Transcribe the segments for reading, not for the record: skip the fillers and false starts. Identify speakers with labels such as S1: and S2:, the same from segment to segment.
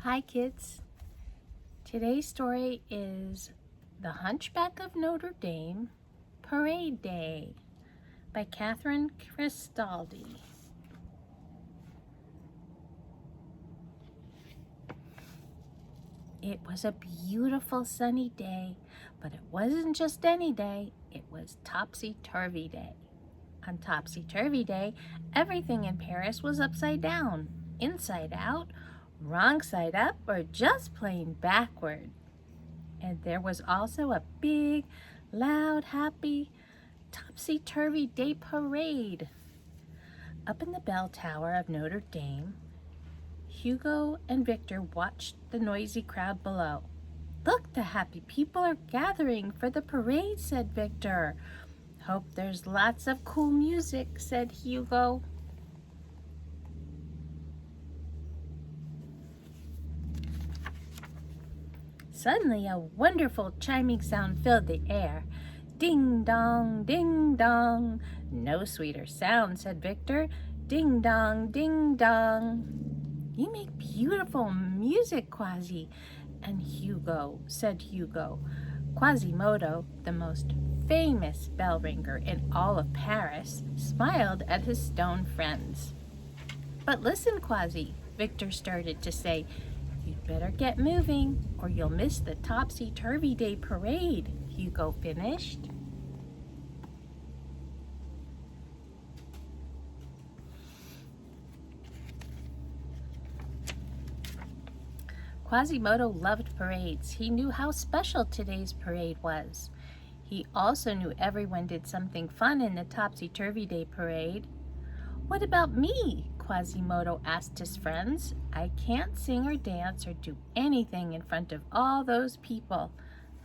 S1: Hi kids. Today's story is The Hunchback of Notre Dame, Parade Day by Catherine Cristaldi. It was a beautiful sunny day, but it wasn't just any day, it was Topsy-Turvy Day. On Topsy-Turvy Day, everything in Paris was upside down, inside out, wrong side up, or just plain backward. And there was also a big, loud, happy Topsy-Turvy Day parade. Up in the bell tower of Notre Dame, Hugo and Victor watched the noisy crowd below. "Look, the happy people are gathering for the parade," said Victor. "Hope there's lots of cool music," said Hugo. Suddenly, a wonderful chiming sound filled the air. "Ding dong, ding dong." "No sweeter sound," said Victor. "Ding dong, ding dong." "You make beautiful music, Quasi and Hugo," said Hugo. Quasimodo, the most famous bell ringer in all of Paris, smiled at his stone friends. "But listen, Quasi," Victor started to say. "You'd better get moving, or you'll miss the Topsy-Turvy Day parade," Hugo finished. Quasimodo loved parades. He knew how special today's parade was. He also knew everyone did something fun in the Topsy-Turvy Day parade. "What about me?" Quasimodo asked his friends. "I can't sing or dance or do anything in front of all those people.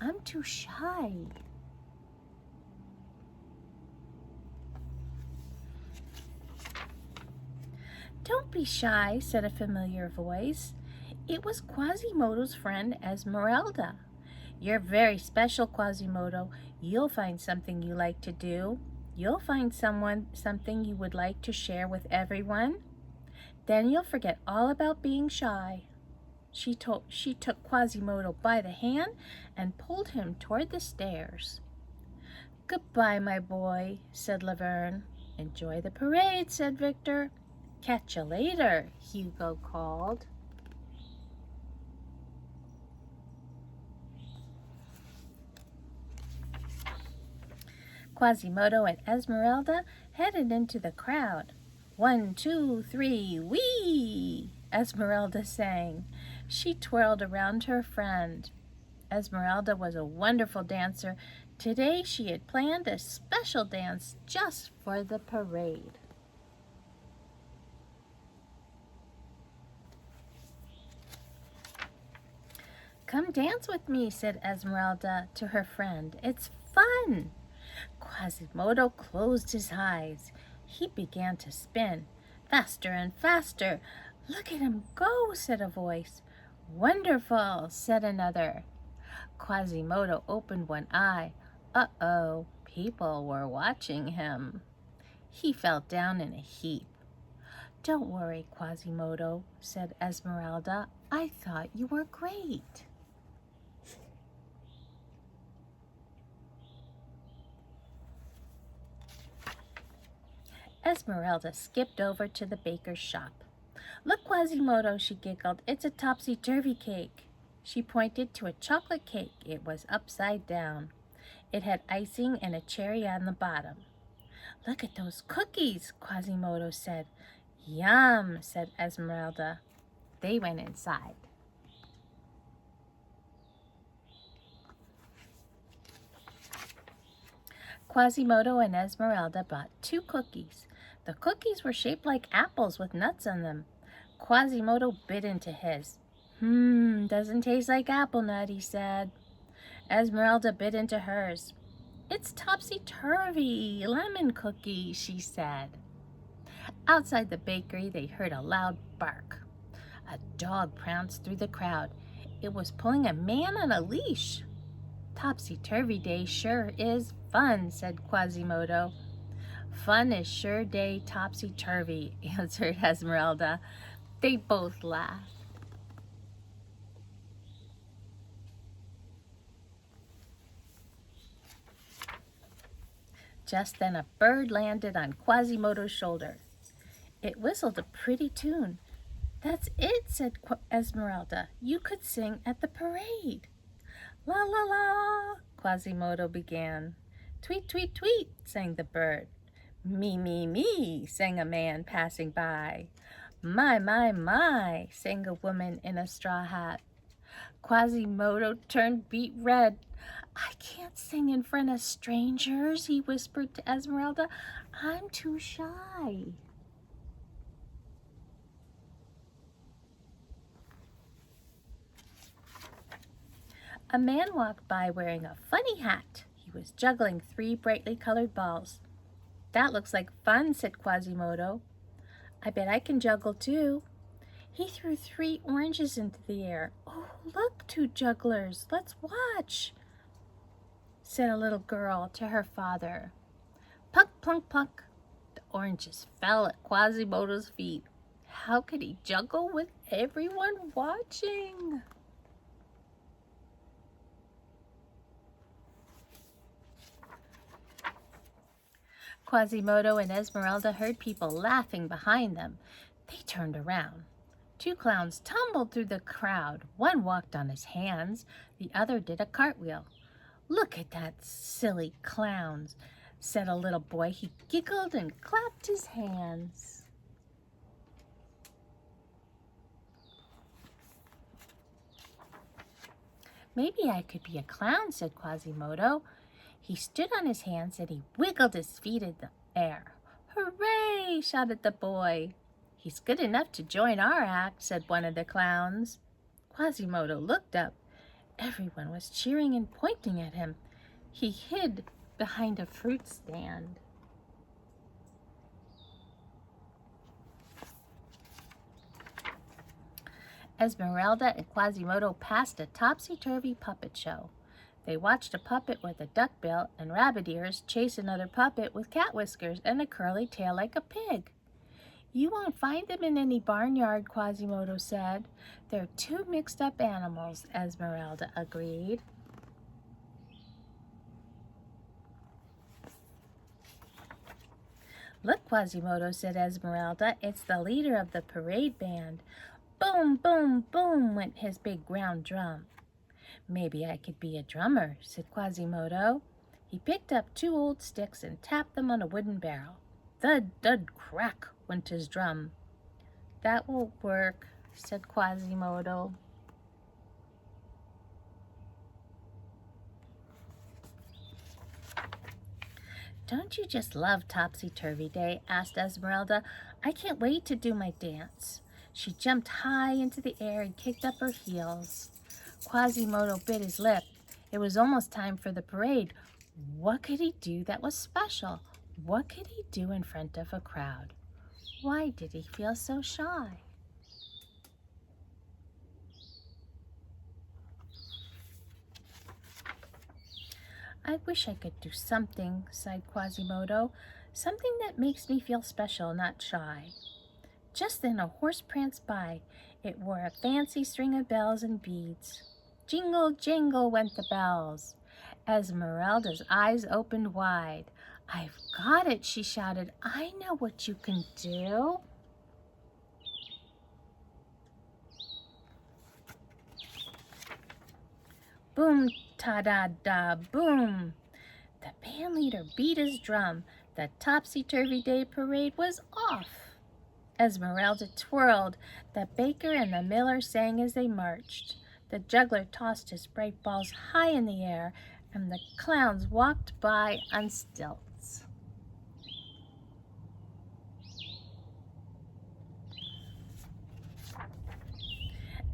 S1: I'm too shy." "Don't be shy," said a familiar voice. It was Quasimodo's friend Esmeralda. "You're very special, Quasimodo. You'll find something you like to do. You'll find something you would like to share with everyone. Then you'll forget all about being shy." She took Quasimodo by the hand and pulled him toward the stairs. "Goodbye, my boy," said Laverne. "Enjoy the parade," said Victor. "Catch you later," Hugo called. Quasimodo and Esmeralda headed into the crowd. "1, 2, 3, whee!" Esmeralda sang. She twirled around her friend. Esmeralda was a wonderful dancer. Today she had planned a special dance just for the parade. "Come dance with me," said Esmeralda to her friend. "It's fun." Quasimodo closed his eyes. He began to spin, faster and faster. "Look at him go," said a voice. "Wonderful," said another. Quasimodo opened one eye. Uh-oh, people were watching him. He fell down in a heap. "Don't worry, Quasimodo," said Esmeralda. "I thought you were great." Esmeralda skipped over to the baker's shop. "Look, Quasimodo," she giggled. "It's a topsy-turvy cake." She pointed to a chocolate cake. It was upside down. It had icing and a cherry on the bottom. "Look at those cookies," Quasimodo said. "Yum," said Esmeralda. They went inside. Quasimodo and Esmeralda bought 2 cookies. The cookies were shaped like apples with nuts on them. Quasimodo bit into his. Doesn't taste like apple nut," he said. Esmeralda bit into hers. "It's topsy-turvy lemon cookie," she said. Outside the bakery, they heard a loud bark. A dog pranced through the crowd. It was pulling a man on a leash. "Topsy-Turvy Day sure is fun," said Quasimodo. "Fun is sure day topsy-turvy," answered Esmeralda. They both laughed. Just then a bird landed on Quasimodo's shoulder. It whistled a pretty tune. "That's it," said Esmeralda. "You could sing at the parade." "La la la," Quasimodo began. "Tweet, tweet, tweet," sang the bird. "Me, me, me," sang a man passing by. My, sang a woman in a straw hat. Quasimodo turned beet red. "I can't sing in front of strangers," he whispered to Esmeralda. "I'm too shy." A man walked by wearing a funny hat. He was juggling 3 brightly colored balls. "That looks like fun," said Quasimodo. "I bet I can juggle too." He threw 3 oranges into the air. "Oh, look, 2 jugglers. Let's watch," said a little girl to her father. Puck, plunk, puck. The oranges fell at Quasimodo's feet. How could he juggle with everyone watching? Quasimodo and Esmeralda heard people laughing behind them. They turned around. 2 clowns tumbled through the crowd. One walked on his hands. The other did a cartwheel. "Look at that silly clowns," said a little boy. He giggled and clapped his hands. "Maybe I could be a clown," said Quasimodo. He stood on his hands and he wiggled his feet in the air. "Hooray!" shouted the boy. "He's good enough to join our act," said one of the clowns. Quasimodo looked up. Everyone was cheering and pointing at him. He hid behind a fruit stand. Esmeralda and Quasimodo passed a topsy-turvy puppet show. They watched a puppet with a duck bill and rabbit ears chase another puppet with cat whiskers and a curly tail like a pig. "You won't find them in any barnyard," Quasimodo said. "They're too mixed up animals," Esmeralda agreed. "Look, Quasimodo," said Esmeralda. "It's the leader of the parade band." Boom, boom, boom went his big round drum. "Maybe I could be a drummer," said Quasimodo. He picked up 2 old sticks and tapped them on a wooden barrel. Thud, thud, crack went his drum. "That won't work," said Quasimodo. "Don't you just love Topsy-Turvy Day?" asked Esmeralda. "I can't wait to do my dance." She jumped high into the air and kicked up her heels. Quasimodo bit his lip. It was almost time for the parade. What could he do that was special? What could he do in front of a crowd? Why did he feel so shy? "I wish I could do something," sighed Quasimodo. "Something that makes me feel special, not shy." Just then a horse pranced by. It wore a fancy string of bells and beads. Jingle, jingle went the bells. Esmeralda's eyes opened wide. "I've got it," she shouted. "I know what you can do." Boom, ta-da-da, boom. The band leader beat his drum. The Topsy-Turvy Day parade was off. Esmeralda twirled. The baker and the miller sang as they marched. The juggler tossed his bright balls high in the air, and the clowns walked by on stilts.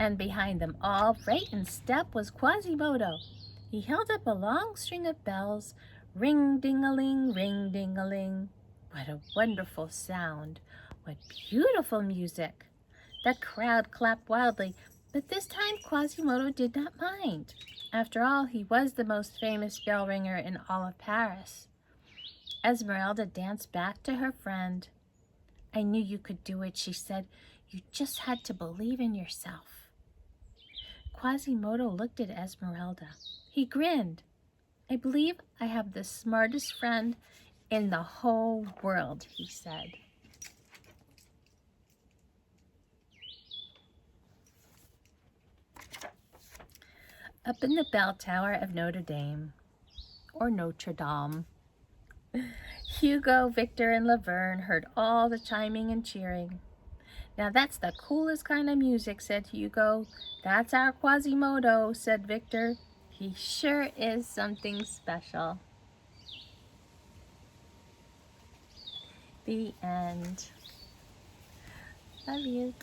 S1: And behind them all, right in step, was Quasimodo. He held up a long string of bells. Ring-ding-a-ling, ring-ding-a-ling. What a wonderful sound. What beautiful music. The crowd clapped wildly, but this time Quasimodo did not mind. After all, he was the most famous bell ringer in all of Paris. Esmeralda danced back to her friend. "I knew you could do it," she said. "You just had to believe in yourself." Quasimodo looked at Esmeralda. He grinned. "I believe I have the smartest friend in the whole world, he said. Up in the bell tower of Notre Dame, or Notre Dame, Hugo, Victor, and Laverne heard all the chiming and cheering. "Now that's the coolest kind of music," said Hugo. "That's our Quasimodo," said Victor. "He sure is something special." The end. Love you.